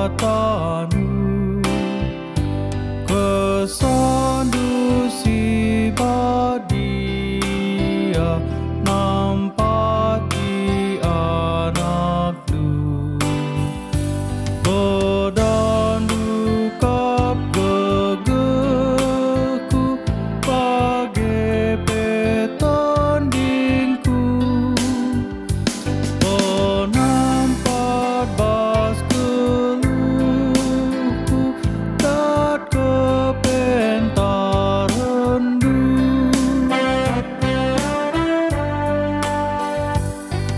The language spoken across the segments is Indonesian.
katanu kesandu si badia nampati anakku bedandu kap gegeku page petandingku penampat bas keluhku dat kepentarandu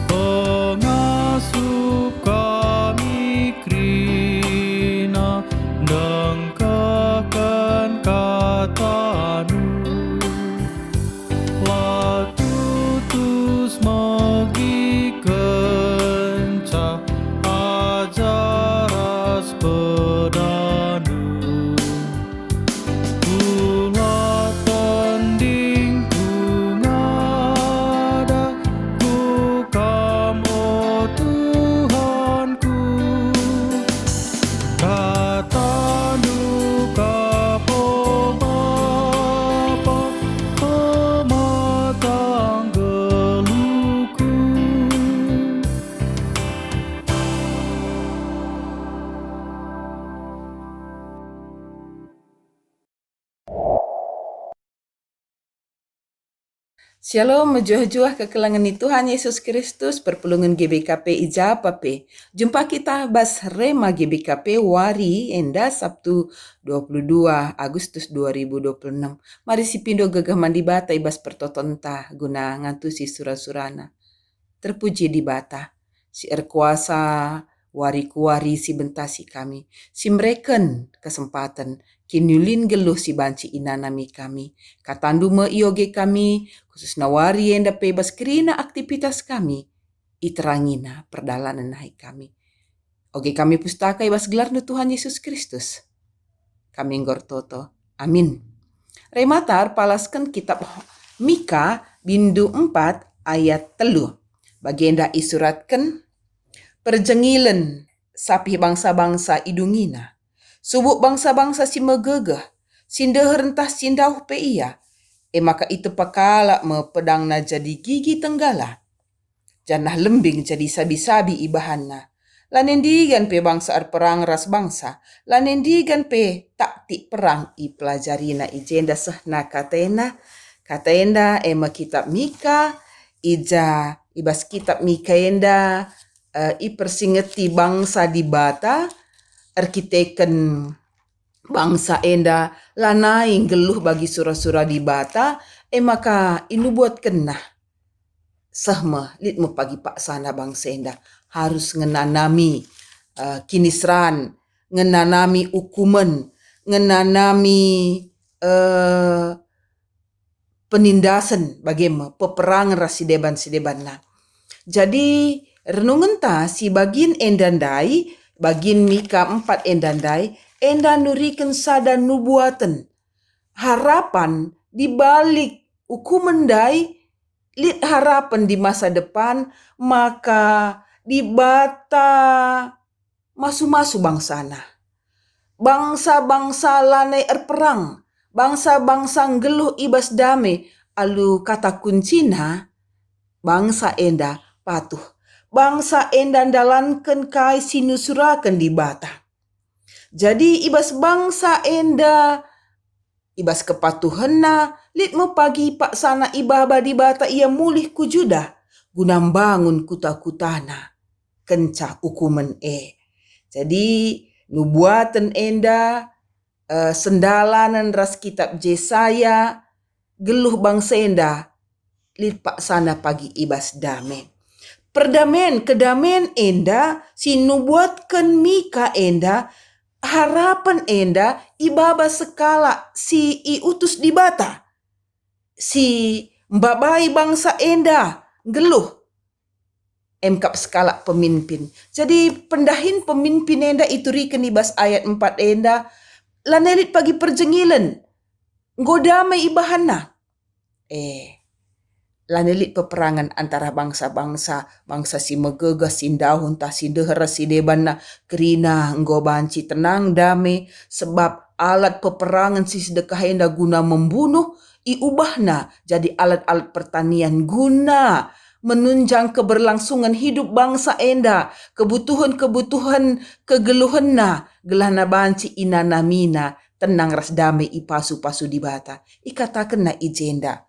pengasuh kami krina dengkakan katanu latutus magi kenca ajaras pedanu kula tanding ngada ku kamu Tuhanku katanu kapo bapa pematang geluku. Shalom, mejuah-juah kekelangan Tuhan Yesus Kristus, perpulungan GBKP Ijapape. Jumpa kita bas Rema GBKP Wari Enda Sabtu 22 Agustus 2026. Mari si pindo gagah mandi bata ibas pertotonta guna ngantusi surah-surana. Terpuji di bata, si erkuasa wari kuari si bentasi kami, si mereken kesempatan, kinulin geluh si banci inanami kami, katandu me ioge kami, khusus nawari yang dapat bebas kerina aktivitas kami, iterangina perdalanan nahi kami. Oge kami pustaka ibas gelar nu Tuhan Yesus Kristus. Kami ngortoto. Amin. Rematar palaskan kitab Mika bindu 4 ayat 3. Bagenda isuratkan perjengilan sapi bangsa-bangsa idungina. Subuk bangsa-bangsa si megegah, sindeher entah sindauh pe iya. Maka itu pakala me pedang na jadi gigi tenggala. Janah lembing jadi sabi-sabi ibahanna. Lanendigan pe bangsa perang ras bangsa. Lanendigan pe taktik perang i pelajarina ijenda sehna katena. Katenda ema kitab Mika ija ibas kitab Mika enda i persingeti bangsa di bata arkiteken bangsa enda lanai geluh bagi surah-surah di bata maka inu buat kena sahma litmu pagi pak sana bangsa enda harus ngenanami kinisran, ngenanami ukumen, ngenanami penindasan bagaimana peperangan rasideban-sideban nah. Jadi renungan ta si bagin endandai, bagin Mika 4 endandai, enda nuriken sada nubuatan. Harapan di balik hukuman dai, lit harapan di masa depan, maka di bata masu-masu bangsana. Bangsa-bangsa lanai erperang, bangsa-bangsa ngeluh ibas dame, alu kata kuncina, bangsa enda patuh. Bangsa enda dalankan kai sinusurakan di bata. Jadi ibas bangsa enda, ibas kepatuhanna, litmu pagi pak sana ibaba di bata ia mulih kujuda, gunam bangun kuta-kutana, kenca ukumen Jadi nubuatan enda, sendalanan ras kitab Jesaya, geluh bangsa enda, lit pak sana pagi ibas dame. Perdamaian, kedamaian enda, si nubuatkan Mika enda, harapan enda, ibaba sekala si iutus di bata. Si mbabai bangsa enda, geluh. Emkap skala pemimpin. Jadi pendahin pemimpin enda itu riken ibas ayat 4 enda, lanelit pagi perjengilan, godamai ibahana. lanelit peperangan antara bangsa-bangsa, bangsa si megegah sindahun tah si dehera si deban na kerina enggo banci tenang damai, sebab alat peperangan si sedekah enda guna membunuh, iubahna jadi alat-alat pertanian guna menunjang keberlangsungan hidup bangsa enda, kebutuhan-kebutuhan kegeluhanna, gelana banci inana mina, tenang ras damai ipasu-pasu di bata. Ikatakan na ijenda.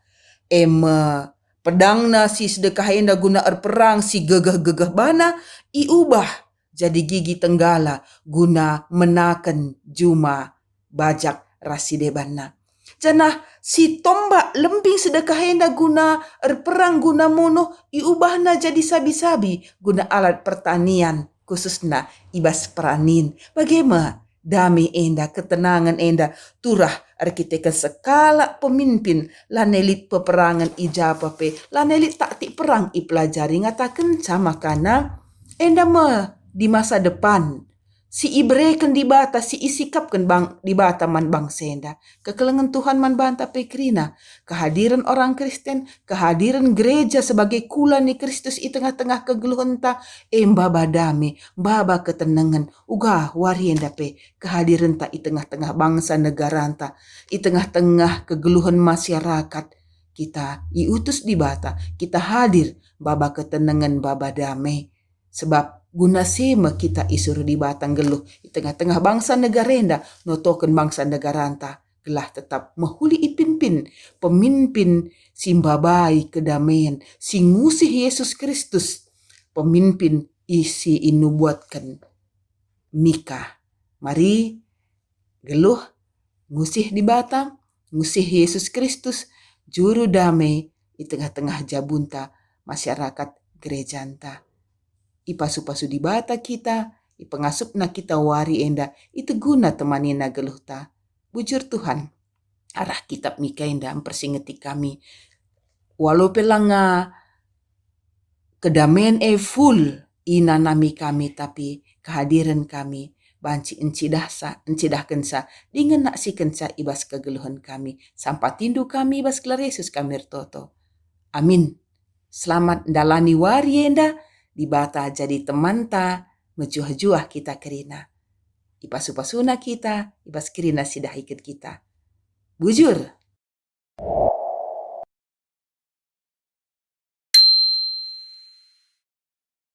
Pedang na si sedekah enda guna perang si gegah-gegah bana, iubah jadi gigi tenggala guna menaken juma bajak rasi debana. Janah si tombak lembing sedekah enda guna perang guna munuh, iubahna jadi sabi-sabi guna alat pertanian khususna ibas peranin. Bagaimana damai enda, ketenangan enda, turah arkiteken sekala pemimpin lanelit peperangan ijapape, lanelit taktik perang ipelajari ngatakan sama kana enda di masa depan si ibreken di bata si isikapkan bang di bata man bang senda kekelengan Tuhan man banta pekrina kehadiran orang Kristen, kehadiran gereja sebagai kula ni Kristus i tengah-tengah kegeluhan ta baba dame, baba ketenangan uga warienda pe kehadiran ta i tengah-tengah bangsa negara ta, i tengah-tengah kegeluhan masyarakat kita iutus di bata, kita hadir baba ketenangan baba damai, sebab guna sema kita isur di batang geluh di tengah-tengah bangsa negarenda notoken bangsa negaranta gelah tetap mahuli ipimpin pemimpin simbabai kedamaian singusi Yesus Kristus pemimpin isi inubuatkan Mika. Mari geluh ngusih di batang ngusih Yesus Kristus juru damai di tengah-tengah jabunta masyarakat gerejanta. Ipasu-pasu di bata kita, ipengasupna kita wari enda, itu guna temanina geluh ta. Bujur Tuhan, arah kitab Mika enda mempersingeti kami. Walau pelanga kedamaian full inanami kami, tapi kehadiran kami banci encidahkan sa dengan nak si kensa ibas kegeluhan kami. Sampai tindu kami ibas kelar Yesus kami toto. Amin. Selamat dalani wari enda, di bata jadi teman ta mejuah-juah kita kerina. Ipasu-pasuna kita, ibas kerina sidah ikut kita. Bujur.